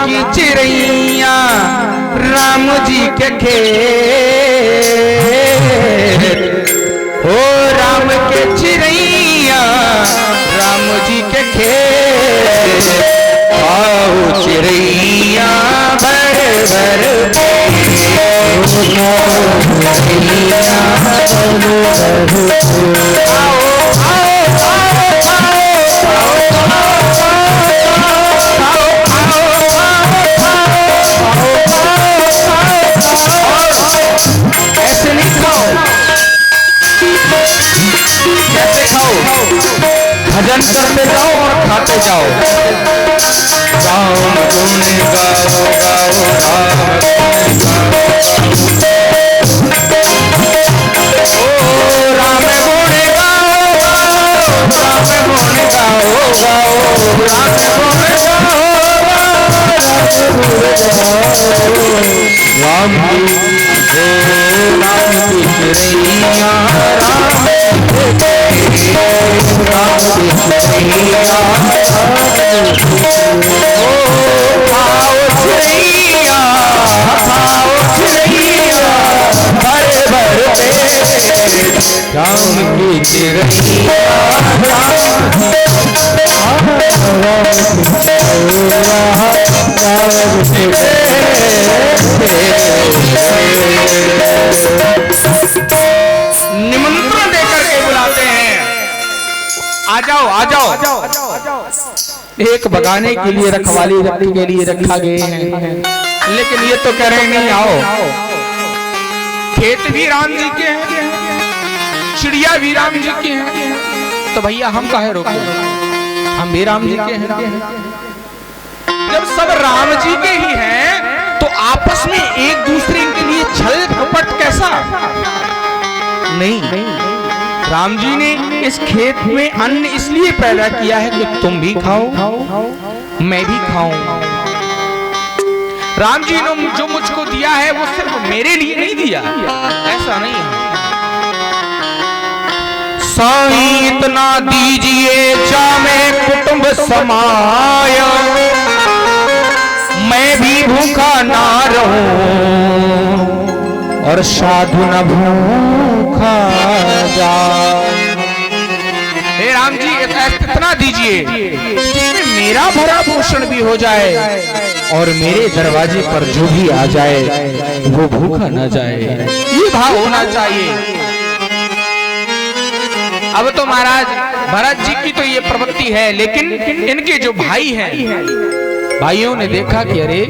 की चिड़ैया राम जी के खेत, हो राम के चिड़ैया राम जी के खेत, आओ चिड़ैया भर भर ऐसे नहीं खाओ, कैसे खाओ, भजन करते जाओ और खाते जाओ। राम गुण गाओ गाओ राम ओ राम गुण गाओ राम गुण गाओ गाओ राम गुण गाओ राम राम की चिड़ैया राम राम की चिड़ैया निमंत्रण देकर के बुलाते हैं, आ जाओ आ जाओ। एक बगाने के लिए रखवाली रखने के लिए रखा गए हैं, लेकिन ये तो कह रहे नहीं आओ। खेत भी राम जी के हैं, चिड़िया भी राम जी के हैं, तो भैया हम काहे रोके, हम भी राम जी के हैं। जब सब राम जी के ही हैं तो आपस में एक दूसरे के लिए छल कपट कैसा? नहीं, राम जी ने इस खेत में अन्न इसलिए पैदा किया है कि तुम भी खाओ मैं भी खाऊं। राम जी ने जो मुझको दिया है वो सिर्फ मेरे लिए नहीं दिया, ऐसा नहीं है। साईं इतना दीजिए जामे कुटुंब समाया, मैं भी भूखा ना रहूं और साधु न भूखा जा। हे राम जी इतना दीजिए जिसमें मेरा भरा पोषण भी हो जाए और मेरे दरवाजे पर जो भी आ जाए वो भूखा ना जाए, ये भाव होना चाहिए। अब तो महाराज भरत जी की तो ये प्रवृत्ति है, लेकिन इनके जो भाई हैं, भाइयों ने देखा कि अरे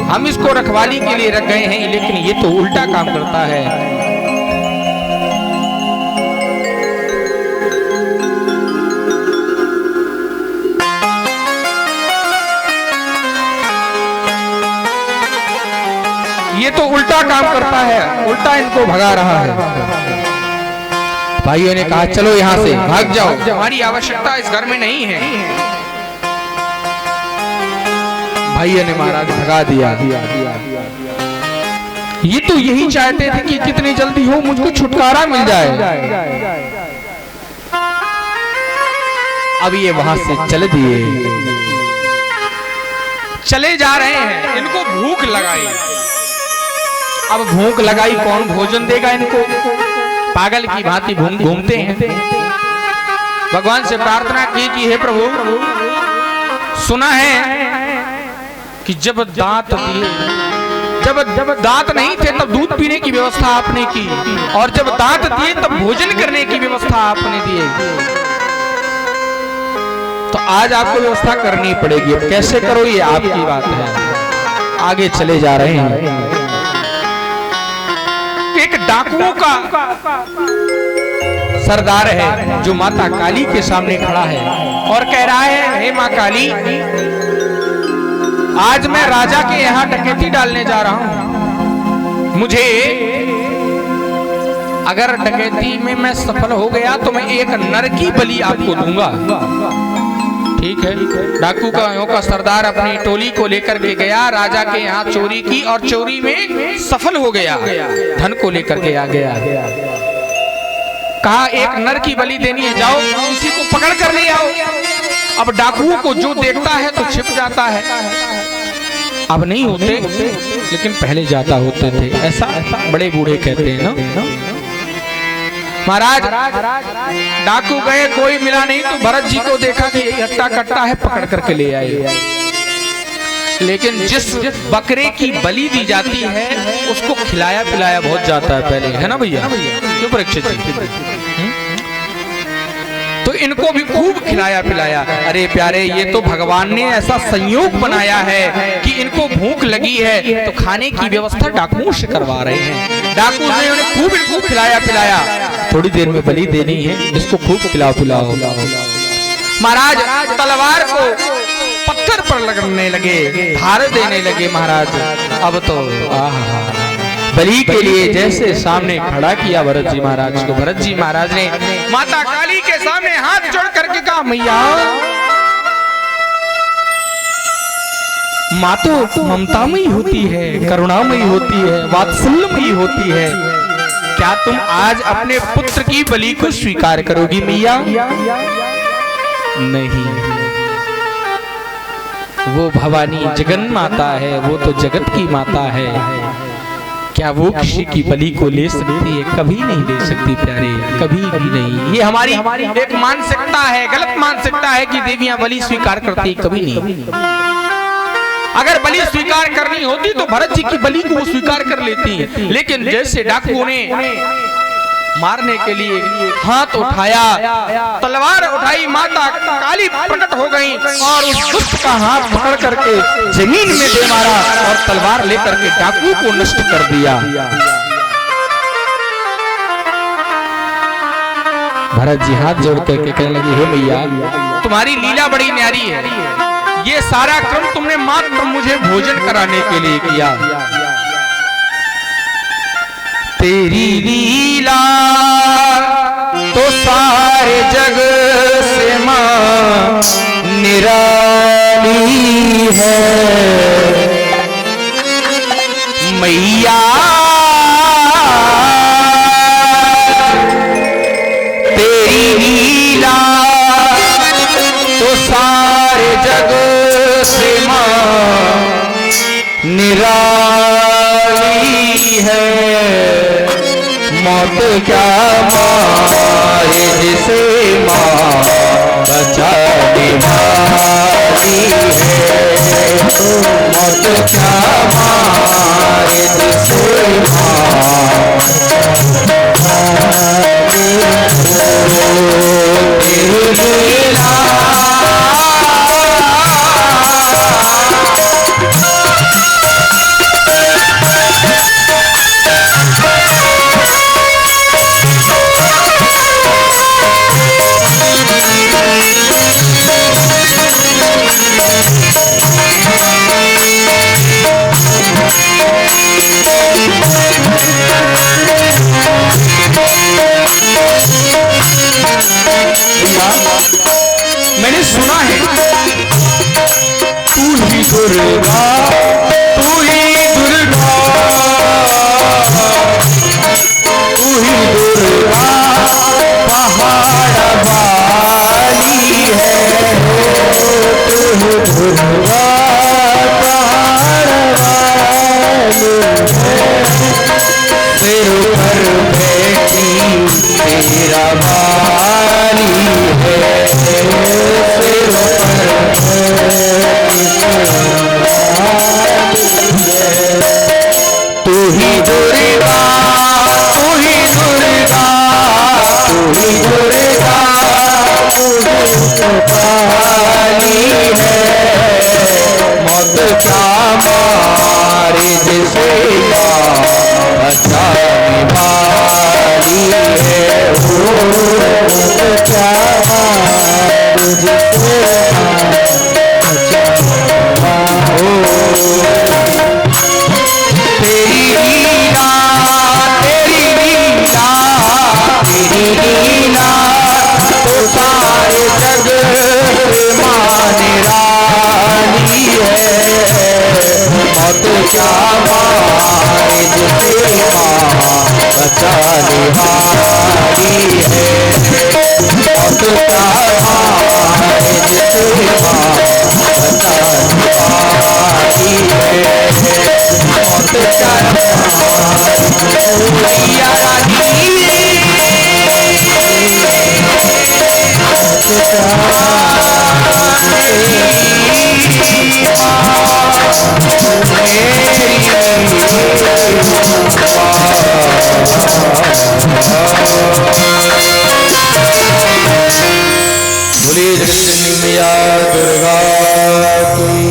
हम इसको रखवाली के लिए रख गए हैं, लेकिन ये तो उल्टा काम करता है। ये तो उल्टा काम करता है, उल्टा इनको भगा रहा है। भाइयों ने कहा चलो यहाँ से भाग जाओ, हमारी आवश्यकता इस घर में नहीं है। भाइयों ने महाराज भगा दिया। ये तो यही चाहते थे कि कितनी जल्दी हो मुझको छुटकारा मिल जाए। अब ये वहां से चले दिए, चले जा रहे हैं। इनको भूख लगाई, अब भूख लगाई कौन भोजन देगा इनको? पागल की भांति घूमते हैं। भगवान से प्रार्थना की कि हे प्रभु, सुना है कि जब दांत दिए, जब दांत नहीं थे तब दूध पीने की व्यवस्था आपने की, और जब दांत दिए तब भोजन करने की व्यवस्था आपने दी। तो आज आपको व्यवस्था करनी पड़ेगी। अब कैसे करो ये आपकी बात है। आगे चले जा रहे हैं। एक डाकुओं का सरदार है जो माता काली के सामने खड़ा है और कह रहा है, हे माँ काली, आज मैं राजा के यहाँ डकैती डालने जा रहा हूँ। मुझे अगर डकैती में मैं सफल हो गया तो मैं एक नर की बलि आपको दूंगा। ठीक है। डाकू का सरदार अपनी टोली को लेकर के गया, राजा के यहाँ चोरी की और चोरी में सफल हो गया, धन को लेकर के आ गया। कहा एक नर की बलि देनी है, जाओ किसी को पकड़ कर ले आओ। अब डाकुओं को जो देखता है तो छिप जाता है। अब नहीं होते, लेकिन पहले ज्यादा होते थे, ऐसा बड़े बूढ़े कहते हैं ना। महाराज डाकू गए, कोई मिला नहीं, तो भरत जी को देखा कि यही हट्टा कट्टा है, पकड़ करके ले आए। लेकिन जिस बकरे की बलि दी जाती है उसको खिलाया पिलाया बहुत जाता है पहले, है ना भैया, क्यों परीक्षित जी? तो इनको भी खूब खिलाया पिलाया। अरे प्यारे, ये तो भगवान ने ऐसा संयोग बनाया है कि इनको भूख लगी है तो खाने की व्यवस्था डाकुओं से करवा रहे हैं। डाकू ने उन्हें खूब इनको खिलाया पिलाया, थोड़ी देर में बलि देनी है, इसको खूब खिलाओ पिलाओ। महाराज तलवार को पत्थर पर लगने लगे, धार देने लगे। महाराज अब तो बलि के लिए जैसे सामने खड़ा किया भरत जी महाराज को। भरत जी महाराज ने माता काली के सामने हाथ जोड़ करके कहा, मैया माँ तो ममतामयी होती है, करुणामयी होती है, वात्सल्यमयी होती है, क्या तुम आज अपने पुत्र की बलि को स्वीकार करोगी मैया? नहीं, वो भवानी जगन माता है, वो तो जगत की माता है, क्या वो किसी की बलि को ले सकती है? कभी नहीं ले सकती प्यारे, कभी भी नहीं। ये हमारी एक मानसिकता है, गलत मानसिकता है कि देवियां बलि स्वीकार करती है, कभी नहीं। अगर बलि स्वीकार करनी होती तो भरत जी की बलि को वो स्वीकार कर लेती, लेकिन जैसे डाकुओं ने मारने के लिए हाथ उठाया, तलवार उठाई, माता काली प्रकट हो गई और उस दुष्ट का हाथ पकड़ करके जमीन में दे मारा और तलवार लेकर के डाकू को नष्ट कर दिया। भरत जी हाथ जोड़ करके कहने लगे, हे मैया तुम्हारी लीला बड़ी न्यारी है, ये सारा क्रम तुमने मात्र मुझे भोजन कराने के लिए किया। तेरी लीला तो सारे जग से मां निराली है, मैया तेरी लीला तो सारे जग से मां निराली है। मौत क्या मारे जिसे माँ बचाने वाली है, मौत क्या मारे जिसे माँ मैंने सुना है तू ही दुर्गा, तू ही दुर्गा, तू ही दुर्गा पहाड़ वाली है, तू ही दुर्गा पहाड़ वाली है, सिर पर बैठी तेरा वाली है, तू ही दुर्गा, तू ही दुर्गा, तू ही दुर्गा काली है, मौत क्या मारे जिसे बचाने वाली है, मौत क्या मारे जिसे क्या मारे जिसे माँ बचाने वाली है, मौत क्या मारे जिसे माँ बचाने वाली है। बोलिए जगत जननी मैया दुर्गा की